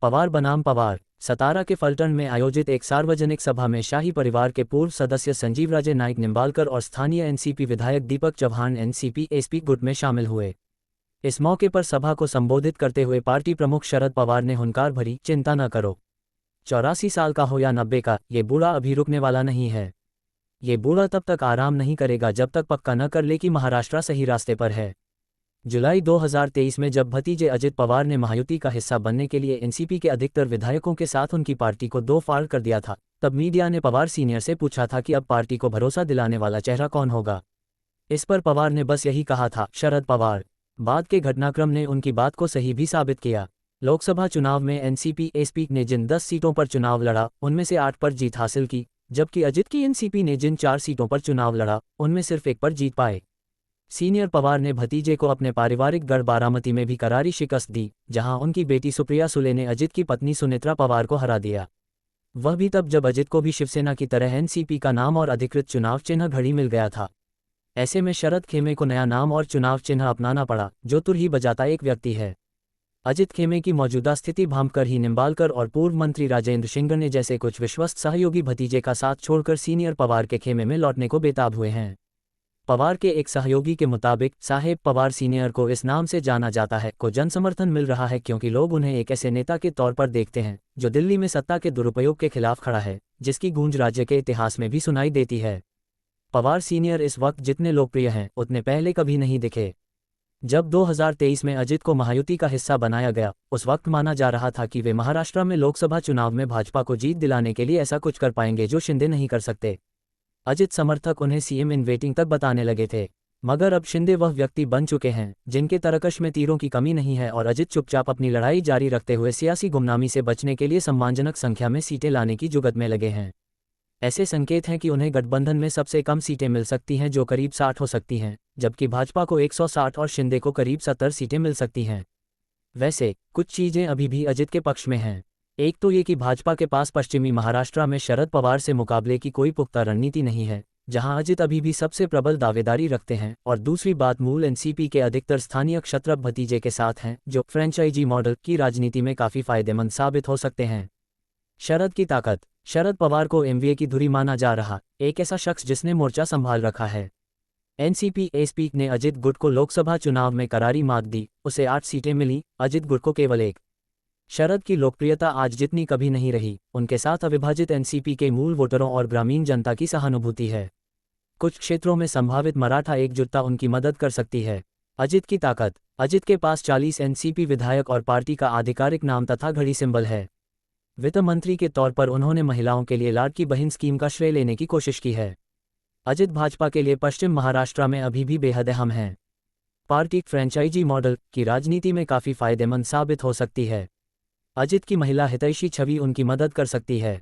पवार बनाम पवार। सतारा के फलटन में आयोजित एक सार्वजनिक सभा में शाही परिवार के पूर्व सदस्य संजीव राजे नाइक निम्बालकर और स्थानीय एनसीपी विधायक दीपक चौहान एनसीपी एसपी गुट में शामिल हुए। इस मौके पर सभा को संबोधित करते हुए पार्टी प्रमुख शरद पवार ने हुंकार भरी, चिंता न करो, 84 साल का हो या 90 का, ये बूढ़ा अभी रुकने वाला नहीं है। ये बूढ़ा तब तक आराम नहीं करेगा जब तक पक्का न कर ले कि महाराष्ट्र सही रास्ते पर है। जुलाई 2023 में जब भतीजे अजित पवार ने महायुति का हिस्सा बनने के लिए एनसीपी के अधिकतर विधायकों के साथ उनकी पार्टी को दो फाड़ कर दिया था, तब मीडिया ने पवार सीनियर से पूछा था कि अब पार्टी को भरोसा दिलाने वाला चेहरा कौन होगा। इस पर पवार ने बस यही कहा था, शरद पवार। बाद के घटनाक्रम ने उनकी बात को सही भी साबित किया। लोकसभा चुनाव में एनसीपी एसपी ने जिन 10 सीटों पर चुनाव लड़ा उनमें से 8 पर जीत हासिल की, जबकि अजित की एनसीपी ने जिन 4 सीटों पर चुनाव लड़ा उनमें सिर्फ 1 पर जीत पाए। सीनियर पवार ने भतीजे को अपने पारिवारिक गढ़ बारामती में भी करारी शिकस्त दी, जहां उनकी बेटी सुप्रिया सुले ने अजित की पत्नी सुनेत्रा पवार को हरा दिया। वह भी तब जब अजित को भी शिवसेना की तरह एनसीपी का नाम और अधिकृत चुनाव चिन्ह घड़ी मिल गया था। ऐसे में शरद खेमे को नया नाम और चुनाव चिन्ह अपनाना पड़ा, जो तुरही बजाता एक व्यक्ति है। अजित खेमे की मौजूदा स्थिति भांपकर ही निम्बालकर और पूर्व मंत्री राजेंद्र शिंगने जैसे कुछ विश्वस्त सहयोगी भतीजे का साथ छोड़कर सीनियर पवार के खेमे में लौटने को बेताब हुए हैं। पवार के एक सहयोगी के मुताबिक साहेब पवार सीनियर को इस नाम से जाना जाता है को जनसमर्थन मिल रहा है, क्योंकि लोग उन्हें एक ऐसे नेता के तौर पर देखते हैं जो दिल्ली में सत्ता के दुरुपयोग के खिलाफ खड़ा है, जिसकी गूंज राज्य के इतिहास में भी सुनाई देती है। पवार सीनियर इस वक्त जितने लोकप्रिय हैं उतने पहले कभी नहीं दिखे। जब 2023 में अजित को महायुति का हिस्सा बनाया गया, उस वक्त माना जा रहा था कि वे महाराष्ट्र में लोकसभा चुनाव में भाजपा को जीत दिलाने के लिए ऐसा कुछ कर पाएंगे जो शिंदे नहीं कर सकते। अजित समर्थक उन्हें सीएम इन वेटिंग तक बताने लगे थे, मगर अब शिंदे वह व्यक्ति बन चुके हैं जिनके तरकश में तीरों की कमी नहीं है और अजित चुपचाप अपनी लड़ाई जारी रखते हुए सियासी गुमनामी से बचने के लिए सम्मानजनक संख्या में सीटें लाने की जुगत में लगे हैं। ऐसे संकेत हैं कि उन्हें गठबंधन में सबसे कम सीटें मिल सकती हैं, जो करीब 60 हो सकती हैं, जबकि भाजपा को 160 और शिंदे को करीब 70 सीटें मिल सकती हैं। वैसे कुछ चीजें अभी भी अजित के पक्ष में हैं। एक तो ये कि भाजपा के पास पश्चिमी महाराष्ट्र में शरद पवार से मुकाबले की कोई पुख्ता रणनीति नहीं है, जहां अजित अभी भी सबसे प्रबल दावेदारी रखते हैं, और दूसरी बात मूल एनसीपी के अधिकतर स्थानीय क्षत्रप भतीजे के साथ हैं, जो फ्रेंचाइजी मॉडल की राजनीति में काफी फायदेमंद साबित हो सकते हैं। शरद की ताकत। शरद पवार को एमवीए की धुरी माना जा रहा एक ऐसा शख्स जिसने मोर्चा संभाल रखा है। एनसीपी एसपी ने अजित गुट को लोकसभा चुनाव में करारी मात दी, उसे 8 सीटें मिली, अजित गुट को केवल 1। शरद की लोकप्रियता आज जितनी कभी नहीं रही, उनके साथ अविभाजित एनसीपी के मूल वोटरों और ग्रामीण जनता की सहानुभूति है। कुछ क्षेत्रों में संभावित मराठा एकजुटता उनकी मदद कर सकती है। अजित की ताकत। अजित के पास 40 एनसीपी विधायक और पार्टी का आधिकारिक नाम तथा घड़ी सिंबल है। वित्त मंत्री के तौर पर उन्होंने महिलाओं के लिए लाडकी बहन स्कीम का श्रेय लेने की कोशिश की है। अजित भाजपा के लिए पश्चिम महाराष्ट्र में अभी भी बेहद अहम हैं। पार्टी फ्रेंचाइजी मॉडल की राजनीति में काफी फायदेमंद साबित हो सकती है। अजित की महिला हितैषी छवि उनकी मदद कर सकती है।